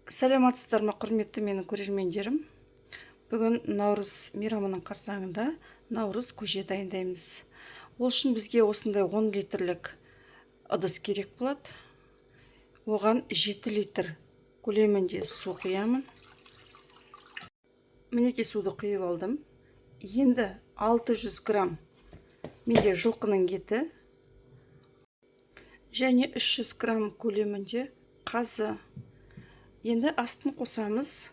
Сәлеметсіздер ме, құрметті менің көрермендерім. Бүгін Наурыз мейрамының қарсаңында Наурыз көже дайындаймыз. Ол үшін бізге осындай 10 литрлік ыдыс керек болады. Оған 7 литр көлемінде су құямын. Мінекей суды құйып алдым. Енді 600 грамм менде жылқының еті және 300 грамм көлемінде қазы. Енді астын қосамыз.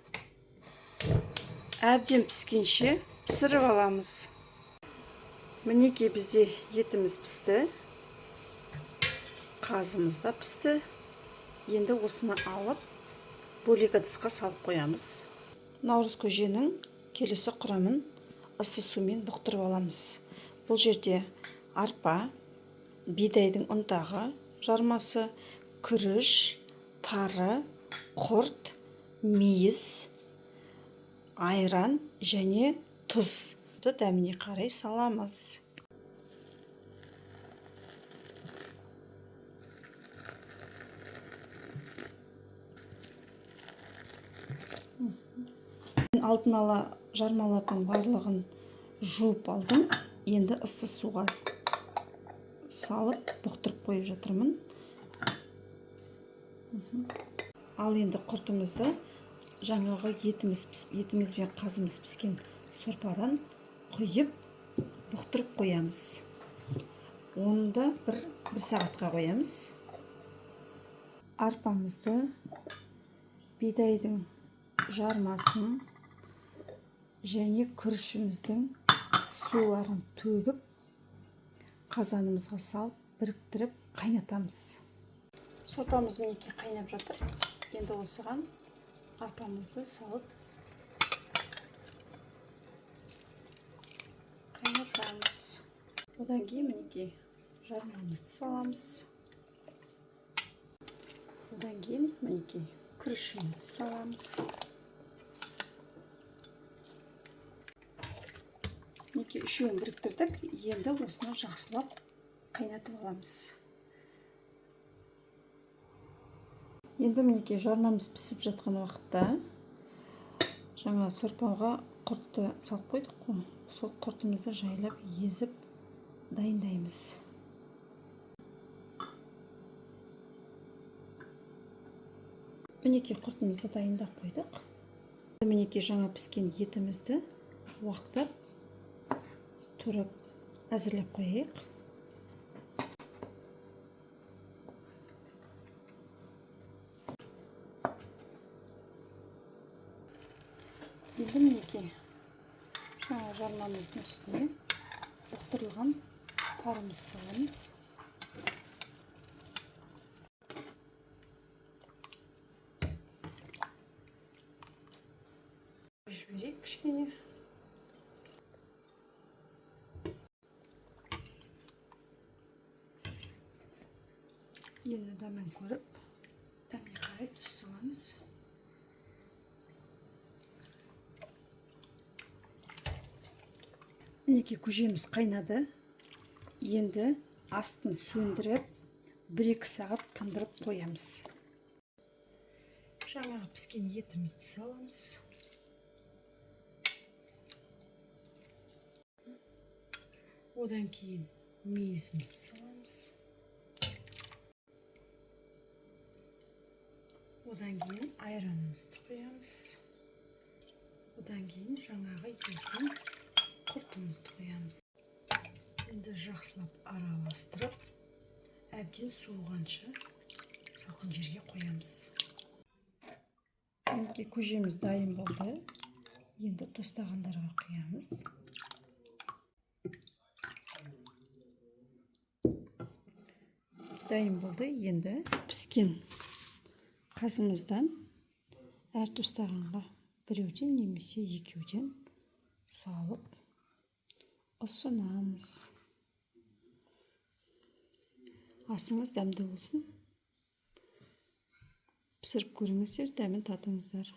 Әбден піскенше пісіріп аламыз. Мінекей бізде етіміз пісті. Қазымыз да пісті. Енді осыны алып, бөлек ыдысқа салып қоямыз. Наурыз көженің келесі құрамын ыссы сумен бұқтырып аламыз. Бұл жерде арпа, бидайдың ұнтағы жармасы, күріш, тары, құрт, мейіз, айран және тұз. Дәміне қарай саламыз. Алдын ала жармалардың барлығын жуып алдым. Енді ыссы суға салып бұқтырып қойып жатырмын. Ал енді құртымызды жаңағы етіміз бен қазымыз піскен сорпадан құйып бұқтырып қоямыз. Оны да бір сағатқа қоямыз. Арпамызды, бидайдың жармасын және күрішіміздің суларын төгіп қазанымызға салып біріктіріп қайнатамыз. Сорпамыз мінекей қайнап жатыр. Енді осыған арпамызды салып қайнатамыз. Одан кейін мінекей жармамызды саламыз. Одан кейін мінекей күрішімізді саламыз. Мінекей үшеуін біріктірдік. Енді осыны жақсылап қайнатып аламыз. Енді мінекей жармамыз пісіп жатқан уақытта жаңа сорпаға құртты салып қойдық қой. Сол құртымызды жайлап езіп дайындаймыз. Мінекей құртымызды дайындап қойдық. Мінекей жаңа піскен етімізді уақтап тұрып әзірлеп қойайық. Енді мінекей жаңа жармамыздың үстіне бұқтырылған тарымыз саламыз. Жіберейік кішкене. Енді дәмін көріп, дәмге қарай тұз саламыз. Мінекей көжеміз қайнады. Енді астын сөндіріп, 1-2 сағат тындырып қоямыз. Жаңағы піскен етімізді саламыз. Одан кейін мейізімізді саламыз. Одан кейін айранымызды қоямыз. Одан кейін жаңағы етін құртымызды қоямыз. Енді жақсылап араластырып, әбден суығанша салқын жерге қоямыз. Мінекей көжеміз дайын болды. Енді тостағандарға құямыз. Дайын болды. Енді піскен қазымыздан әр тостағанға біреуден немесе екеуден салып ұсынамыз. Асыңыз дәмді болсын. Пісіріп көріңіздер, дәмін татыңыздар.